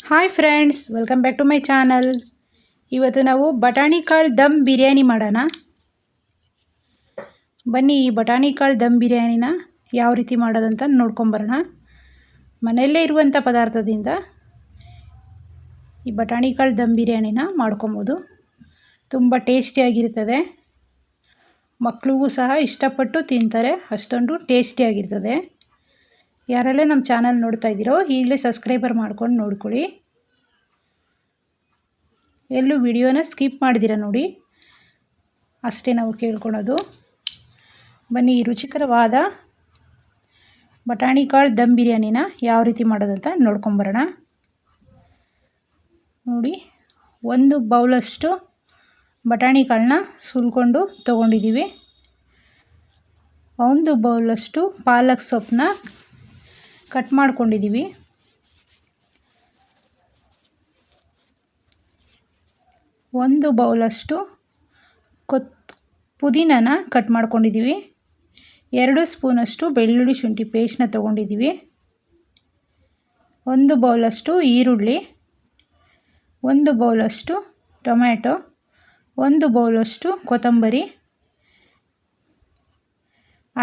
Hi friends, welcome back to my channel. ಇವತ್ತು ನಾವು ಬಟಾಣಿ ಕಾಳು ದಮ್ ಬಿರಿಯಾನಿ ಮಾಡೋಣ. ಬನ್ನಿ, ಈ ಬಟಾಣಿ ಕಾಳು ದಮ್ ಬಿರಿಯಾನಿನ ಯಾವ ರೀತಿ ಮಾಡೋದಂತ ನೋಡ್ಕೊಂಬರೋಣ. ಮನೆಯಲ್ಲೇ ಇರುವಂಥ ಪದಾರ್ಥದಿಂದ ಈ ಬಟಾಣಿ ಕಾಳು ದಮ್ ಬಿರಿಯಾನಿನ ಮಾಡ್ಕೊಬೋದು. ತುಂಬ ಟೇಸ್ಟಿಯಾಗಿರ್ತದೆ. ಮಕ್ಕಳಿಗೂ ಸಹ ಇಷ್ಟಪಟ್ಟು ತಿಂತಾರೆ, ಅಷ್ಟೊಂದು ಟೇಸ್ಟಿಯಾಗಿರ್ತದೆ. ಯಾರೆಲ್ಲ ನಮ್ಮ ಚಾನಲ್ ನೋಡ್ತಾ ಇದ್ದೀರೋ ಈಗಲೇ ಸಬ್ಸ್ಕ್ರೈಬರ್ ಮಾಡ್ಕೊಂಡು ನೋಡ್ಕೊಳ್ಳಿ. ಎಲ್ಲೂ ವಿಡಿಯೋನ ಸ್ಕಿಪ್ ಮಾಡಿದಿರ ನೋಡಿ, ಅಷ್ಟೇ ನಾವು ಕೇಳ್ಕೊಳೋದು. ಬನ್ನಿ, ರುಚಿಕರವಾದ ಬಟಾಣಿ ಕಾಳು ದಮ್ ಬಿರಿಯಾನಿನ ಯಾವ ರೀತಿ ಮಾಡೋದಂತ ನೋಡ್ಕೊಂಬರೋಣ. ನೋಡಿ, 1 ಬೌಲಷ್ಟು ಬಟಾಣಿ ಕಾಳನ್ನ ಸುಲ್ಕೊಂಡು ತೊಗೊಂಡಿದ್ದೀವಿ. 1 ಬೌಲಷ್ಟು ಪಾಲಕ್ ಸೊಪ್ಪನ್ನ ಕಟ್ ಮಾಡ್ಕೊಂಡಿದ್ದೀವಿ. 1 ಬೌಲಷ್ಟು ಪುದೀನನ ಕಟ್ ಮಾಡ್ಕೊಂಡಿದ್ದೀವಿ. 2 ಸ್ಪೂನಷ್ಟು ಬೆಳ್ಳುಳ್ಳಿ ಶುಂಠಿ ಪೇಸ್ಟ್ನ ತೊಗೊಂಡಿದ್ದೀವಿ. 1 ಬೌಲಷ್ಟು ಈರುಳ್ಳಿ, 1 ಬೌಲಷ್ಟು ಟೊಮ್ಯಾಟೊ, 1 ಬೌಲಷ್ಟು ಕೊತ್ತಂಬರಿ,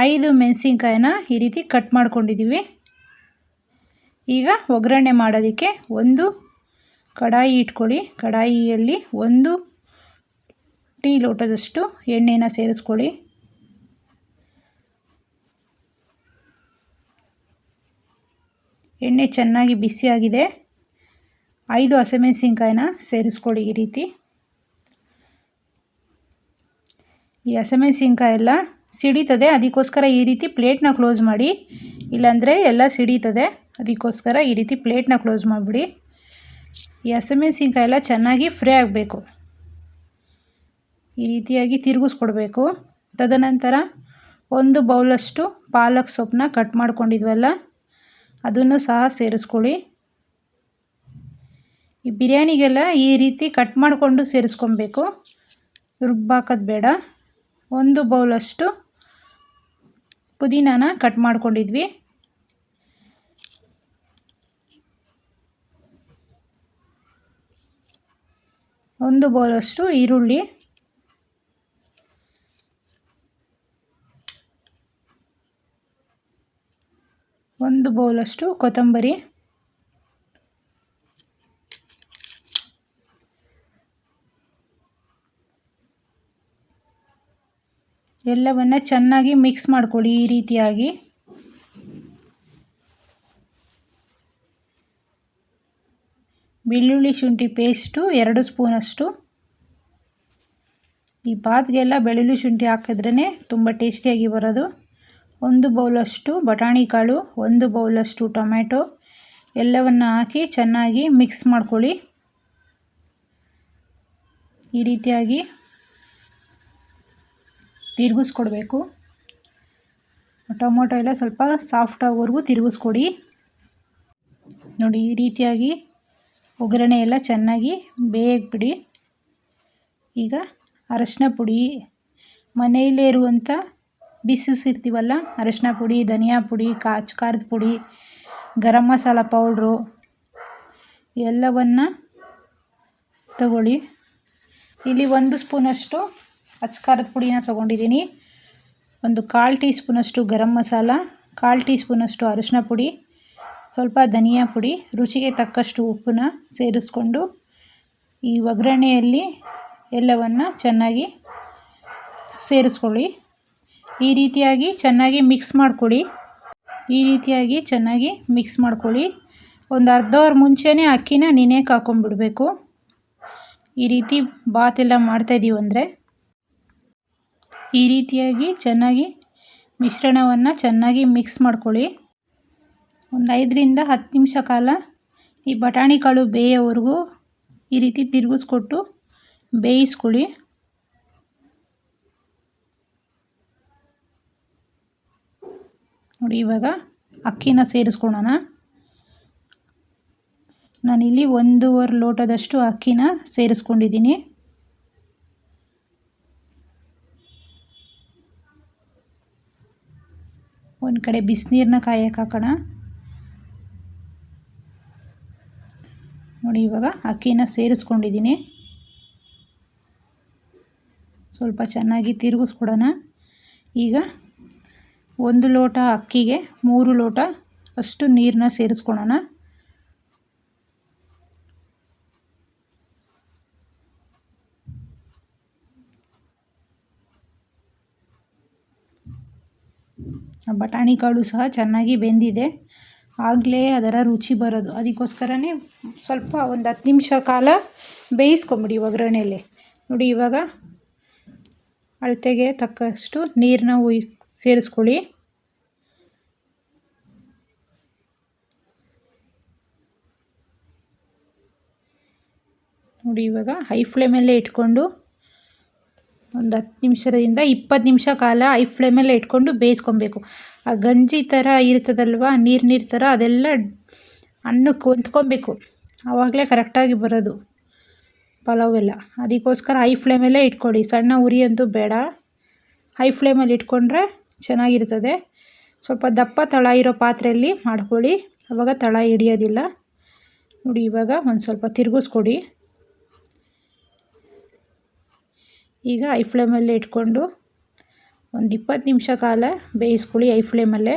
5 ಮೆಣಸಿನ್ಕಾಯಿನ ಈ ರೀತಿ ಕಟ್ ಮಾಡ್ಕೊಂಡಿದ್ದೀವಿ. ಈಗ ಒಗ್ಗರಣೆ ಮಾಡೋದಕ್ಕೆ ಒಂದು ಕಡಾಯಿ ಇಟ್ಕೊಳ್ಳಿ. ಕಡಾಯಿಯಲ್ಲಿ 1 ಟೀ ಲೋಟದಷ್ಟು ಎಣ್ಣೆನ ಸೇರಿಸ್ಕೊಳ್ಳಿ. ಎಣ್ಣೆ ಚೆನ್ನಾಗಿ ಬಿಸಿಯಾಗಿದೆ. 5 ಹಸಿಮೆಣಸಿನ್ಕಾಯಿನ ಸೇರಿಸ್ಕೊಳ್ಳಿ. ಈ ರೀತಿ ಈ ಹಸಿಮೆಣಸಿನ್ಕಾಯಿ ಎಲ್ಲ ಸಿಡಿತದೆ, ಅದಕ್ಕೋಸ್ಕರ ಈ ರೀತಿ ಪ್ಲೇಟ್ನ ಕ್ಲೋಸ್ ಮಾಡಿ, ಇಲ್ಲಾಂದರೆ ಎಲ್ಲ ಸಿಡಿತದೆ. ಅದಕ್ಕೋಸ್ಕರ ಈ ರೀತಿ ಪ್ಲೇಟ್ನ ಕ್ಲೋಸ್ ಮಾಡಿಬಿಡಿ. ಈ ಹಸಿಮೆಣಸಿನ್ಕಾಯಿ ಎಲ್ಲ ಚೆನ್ನಾಗಿ ಫ್ರೈ ಆಗಬೇಕು. ಈ ರೀತಿಯಾಗಿ ತಿರುಗಿಸ್ಕೊಡ್ಬೇಕು. ತದನಂತರ 1 ಬೌಲಷ್ಟು ಪಾಲಕ್ ಸೊಪ್ಪನ್ನ ಕಟ್ ಮಾಡ್ಕೊಂಡಿದ್ವಲ್ಲ, ಅದನ್ನು ಸಹ ಸೇರಿಸ್ಕೊಳ್ಳಿ. ಈ ಬಿರಿಯಾನಿಗೆಲ್ಲ ಈ ರೀತಿ ಕಟ್ ಮಾಡಿಕೊಂಡು ಸೇರಿಸ್ಕೊಬೇಕು, ರುಬ್ಬಾಕೋದು ಬೇಡ. 1 ಬೌಲಷ್ಟು ಪುದೀನಾನ ಕಟ್ ಮಾಡ್ಕೊಂಡಿದ್ವಿ. 1 ಬೌಲಷ್ಟು ಈರುಳ್ಳಿ, 1 ಬೌಲಷ್ಟು ಕೊತ್ತಂಬರಿ, ಎಲ್ಲವನ್ನು ಚೆನ್ನಾಗಿ ಮಿಕ್ಸ್ ಮಾಡ್ಕೊಳ್ಳಿ. ಈ ರೀತಿಯಾಗಿ ಬೆಳ್ಳುಳ್ಳಿ ಶುಂಠಿ ಪೇಸ್ಟು 2 ಸ್ಪೂನಷ್ಟು. ಈ ಬಾತ್ಗೆಲ್ಲ ಬೆಳ್ಳುಳ್ಳಿ ಶುಂಠಿ ಹಾಕಿದ್ರೇ ತುಂಬ ಟೇಸ್ಟಿಯಾಗಿ ಬರೋದು. 1 ಬೌಲಷ್ಟು ಬಟಾಣಿ ಕಾಳು, 1 ಬೌಲಷ್ಟು ಟೊಮ್ಯಾಟೊ ಎಲ್ಲವನ್ನು ಹಾಕಿ ಚೆನ್ನಾಗಿ ಮಿಕ್ಸ್ ಮಾಡ್ಕೊಳ್ಳಿ. ಈ ರೀತಿಯಾಗಿ ತಿರುಗಿಸ್ಕೊಡ್ಬೇಕು. ಟೊಮೊಟೊ ಎಲ್ಲ ಸ್ವಲ್ಪ ಸಾಫ್ಟ್ ಆಗೋವರೆಗೂ ತಿರುಗಿಸ್ಕೊಡಿ. ನೋಡಿ, ಈ ರೀತಿಯಾಗಿ ಒಗ್ಗರಣೆ ಎಲ್ಲ ಚೆನ್ನಾಗಿ ಬೇಯಕ್ಕೆ ಬಿಡಿ. ಈಗ ಅರಶಿನ ಪುಡಿ, ಮನೆಯಲ್ಲೇ ಇರುವಂಥ ಬಿಸಿಸಿರ್ತೀವಲ್ಲ, ಅರಶಿನ ಪುಡಿ, ಧನಿಯಾ ಪುಡಿ, ಖಾರದ ಪುಡಿ, ಗರಂ ಮಸಾಲ ಪೌಡ್ರು ಎಲ್ಲವನ್ನು ತಗೊಳ್ಳಿ. ಇಲ್ಲಿ 1 ಸ್ಪೂನಷ್ಟು ಖಾರದ ಪುಡಿನ ತೊಗೊಂಡಿದ್ದೀನಿ. 1/4 ಟೀ ಸ್ಪೂನಷ್ಟು ಗರಂ ಮಸಾಲ, 1/4 ಟೀ ಸ್ಪೂನಷ್ಟು ಅರಶಿನ ಪುಡಿ, ಸ್ವಲ್ಪ ಧನಿಯಾ ಪುಡಿ, ರುಚಿಗೆ ತಕ್ಕಷ್ಟು ಉಪ್ಪನ್ನ ಸೇರಿಸ್ಕೊಂಡು ಈ ಒಗ್ಗರಣೆಯಲ್ಲಿ ಎಲ್ಲವನ್ನು ಚೆನ್ನಾಗಿ ಸೇರಿಸ್ಕೊಳ್ಳಿ. ಈ ರೀತಿಯಾಗಿ ಚೆನ್ನಾಗಿ ಮಿಕ್ಸ್ ಮಾಡ್ಕೊಳ್ಳಿ. ಒಂದು ಅರ್ಧ ಅವರ್ ಮುಂಚೆನೇ ಅಕ್ಕಿನ ನೆನೆಯಕ್ಕೆ ಹಾಕೊಂಡ್ಬಿಡಬೇಕು. ಈ ರೀತಿ ಬಾತೆಲ್ಲ ಮಾಡ್ತಾಯಿದ್ದೀವಿ ಅಂದರೆ ಈ ರೀತಿಯಾಗಿ ಚೆನ್ನಾಗಿ ಮಿಶ್ರಣವನ್ನು ಚೆನ್ನಾಗಿ ಮಿಕ್ಸ್ ಮಾಡ್ಕೊಳ್ಳಿ. ಒಂದು 5ರಿಂದ 10 ನಿಮಿಷ ಕಾಲ ಈ ಬಟಾಣಿ ಕಾಳು ಬೇಯೋವರೆಗೂ ಈ ರೀತಿ ತಿರುಗಿಸ್ಕೊಟ್ಟು ಬೇಯಿಸ್ಕೊಳ್ಳಿ. ನೋಡಿ, ಇವಾಗ ಅಕ್ಕಿನ ಸೇರಿಸ್ಕೊಳ್ಳೋಣ. ನಾನಿಲ್ಲಿ 1.5 ಲೋಟದಷ್ಟು ಅಕ್ಕಿನ ಸೇರಿಸ್ಕೊಂಡಿದ್ದೀನಿ. ಒಂದು ಕಡೆ ಬಿಸಿನೀರನ್ನ ಕಾಯಕ್ಕೆ ಹಾಕೋಣ. ನೋಡಿ ಇವಾಗ ಅಕ್ಕಿನ ಸೇರಿಸ್ಕೊಂಡಿದ್ದೀನಿ. ಸ್ವಲ್ಪ ಚೆನ್ನಾಗಿ ತಿರುಗಿಸ್ಕೊಡೋಣ. ಈಗ 1 ಲೋಟ ಅಕ್ಕಿಗೆ 3 ಲೋಟ ಅಷ್ಟು ನೀರನ್ನ ಸೇರಿಸ್ಕೊಳ್ಳೋಣ. ಬಟಾಣಿ ಕಾಳು ಸಹ ಚೆನ್ನಾಗಿ ಬೆಂದಿದೆ. ಆಗಲೇ ಅದರ ರುಚಿ ಬರೋದು. ಅದಕ್ಕೋಸ್ಕರನೇ ಸ್ವಲ್ಪ ಒಂದು 10 ನಿಮಿಷ ಕಾಲ ಬೇಯಿಸ್ಕೊಂಬಿಡಿ ಒಗ್ಗರಣೆಯಲ್ಲಿ. ನೋಡಿ ಇವಾಗ ಅಳತೆಗೆ ತಕ್ಕಷ್ಟು ನೀರನ್ನ ಸೇರಿಸ್ಕೊಳ್ಳಿ. ನೋಡಿ ಇವಾಗ ಹೈ ಫ್ಲೇಮಲ್ಲೇ ಇಟ್ಕೊಂಡು ಒಂದು 10 ನಿಮಿಷದಿಂದ 20 ನಿಮಿಷ ಕಾಲ ಹೈ ಫ್ಲೇಮಲ್ಲೇ ಇಟ್ಕೊಂಡು ಬೇಯಿಸ್ಕೊಬೇಕು. ಆ ಗಂಜಿ ಥರ ಇರ್ತದಲ್ವ, ನೀರು ಥರ ಅದೆಲ್ಲ ಅನ್ನಕ್ಕೆ ಹೊಂದ್ಕೊಬೇಕು. ಆವಾಗಲೇ ಕರೆಕ್ಟಾಗಿ ಬರೋದು ಪಲಾವೆಲ್ಲ. ಅದಕ್ಕೋಸ್ಕರ ಹೈ ಫ್ಲೇಮಲ್ಲೇ ಇಟ್ಕೊಳ್ಳಿ. ಸಣ್ಣ ಉರಿ ಅಂತೂ ಬೇಡ. ಹೈ ಫ್ಲೇಮಲ್ಲಿ ಇಟ್ಕೊಂಡ್ರೆ ಚೆನ್ನಾಗಿರ್ತದೆ. ಸ್ವಲ್ಪ ದಪ್ಪ ತಳ ಇರೋ ಪಾತ್ರೆಯಲ್ಲಿ ಮಾಡ್ಕೊಳ್ಳಿ, ಆವಾಗ ತಳ ಹಿಡಿಯೋದಿಲ್ಲ. ನೋಡಿ ಇವಾಗ ಒಂದು ಸ್ವಲ್ಪ ತಿರುಗಿಸ್ಕೊಡಿ. ಈಗ ಹೈ ಫ್ಲೇಮಲ್ಲೇ ಇಟ್ಕೊಂಡು ಒಂದು 20 ನಿಮಿಷ ಕಾಲ ಬೇಯಿಸ್ಕೊಳ್ಳಿ ಹೈ ಫ್ಲೇಮಲ್ಲೇ.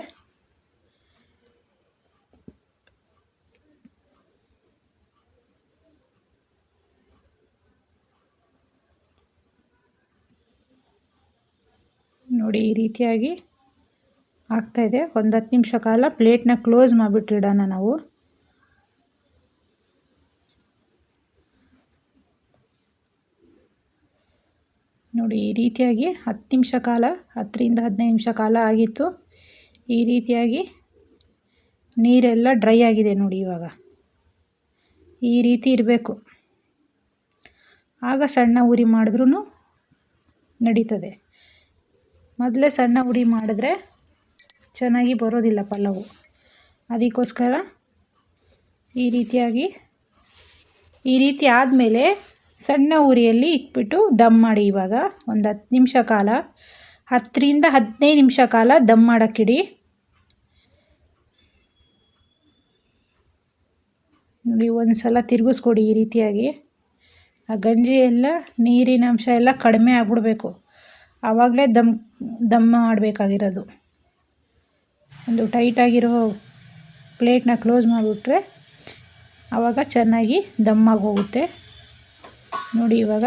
ನೋಡಿ ಈ ರೀತಿಯಾಗಿ ಆಗ್ತಾಯಿದೆ. ಒಂದು 10 ನಿಮಿಷ ಕಾಲ ಪ್ಲೇಟ್ನ ಕ್ಲೋಸ್ ಮಾಡಿಬಿಟ್ಟಿಡೋಣ ನಾವು. ನೋಡಿ ಈ ರೀತಿಯಾಗಿ 10 ನಿಮಿಷ ಕಾಲ, 10ರಿಂದ 15 ನಿಮಿಷ ಕಾಲ ಆಗಿತ್ತು. ಈ ರೀತಿಯಾಗಿ ನೀರೆಲ್ಲ ಡ್ರೈ ಆಗಿದೆ ನೋಡಿ. ಇವಾಗ ಈ ರೀತಿ ಇರಬೇಕು. ಆಗ ಸಣ್ಣ ಉರಿ ಮಾಡಿದ್ರೂ ನಡೀತದೆ. ಮೊದಲೇ ಸಣ್ಣ ಉರಿ ಮಾಡಿದ್ರೆ ಚೆನ್ನಾಗಿ ಬರೋದಿಲ್ಲ ಪಲಾವು. ಅದಕ್ಕೋಸ್ಕರ ಈ ರೀತಿ ಆದಮೇಲೆ ಸಣ್ಣ ಉರಿಯಲ್ಲಿ ಇಟ್ಬಿಟ್ಟು ದಮ್ ಮಾಡಿ. ಇವಾಗ ಒಂದು 10 ನಿಮಿಷ ಕಾಲ, 10ರಿಂದ 15 ನಿಮಿಷ ಕಾಲ ದಮ್ ಮಾಡೋಕ್ಕಿಡಿ. ನೋಡಿ ಒಂದು ಸಲ ತಿರುಗಿಸ್ಕೊಡಿ ಈ ರೀತಿಯಾಗಿ. ಆ ಗಂಜಿ ಎಲ್ಲ ನೀರಿನ ಅಂಶ ಎಲ್ಲ ಕಡಿಮೆ ಆಗಿಬಿಡ್ಬೇಕು. ಆವಾಗಲೇ ದಮ್ ಮಾಡಬೇಕಾಗಿರೋದು. ಒಂದು ಟೈಟಾಗಿರೋ ಪ್ಲೇಟ್ನ ಕ್ಲೋಸ್ ಮಾಡಿಬಿಟ್ರೆ ಆವಾಗ ಚೆನ್ನಾಗಿ ದಮ್ಮಾಗಿ ಹೋಗುತ್ತೆ. ನೋಡಿ ಇವಾಗ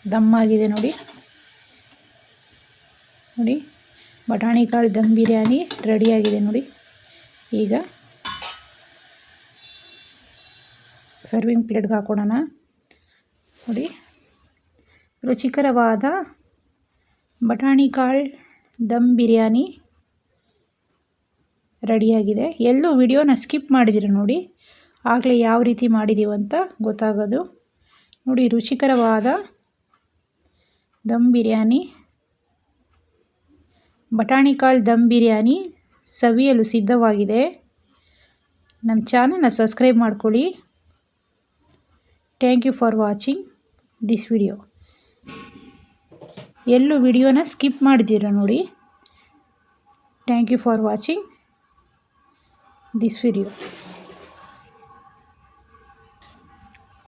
ದಮ್ಮಾಗಿದೆ ನೋಡಿ. ಬಟಾಣಿ ಕಾಳು ದಮ್ ಬಿರಿಯಾನಿ ರೆಡಿಯಾಗಿದೆ ನೋಡಿ. ಈಗ ಸರ್ವಿಂಗ್ ಪ್ಲೇಟ್ಗೆ ಹಾಕ್ಕೊಡೋಣ. ನೋಡಿ ರುಚಿಕರವಾದ ಬಟಾಣಿ ಕಾಳು ದಮ್ ಬಿರಿಯಾನಿ ರೆಡಿಯಾಗಿದೆ. ಎಲ್ಲೂ ವಿಡಿಯೋನ ಸ್ಕಿಪ್ ಮಾಡಿದಿರ ನೋಡಿ, ಆಗಲೇ ಯಾವ ರೀತಿ ಮಾಡಿದ್ದೀವಂತ ಗೊತ್ತಾಗೋದು. ನೋಡಿ ರುಚಿಕರವಾದ ದಮ್ ಬಿರಿಯಾನಿ, ಬಟಾಣಿ ಕಾಳು ದಮ್ ಬಿರಿಯಾನಿ ಸವಿಯಲು ಸಿದ್ಧವಾಗಿದೆ. ನಮ್ಮ ಚಾನಲ್ನ ಸಬ್ಸ್ಕ್ರೈಬ್ ಮಾಡ್ಕೊಳ್ಳಿ. Thank you for watching this video. ಎಲ್ಲೂ ವಿಡಿಯೋನ ಸ್ಕಿಪ್ ಮಾಡಿದ್ದೀರ ನೋಡಿ. Thank you for watching this video.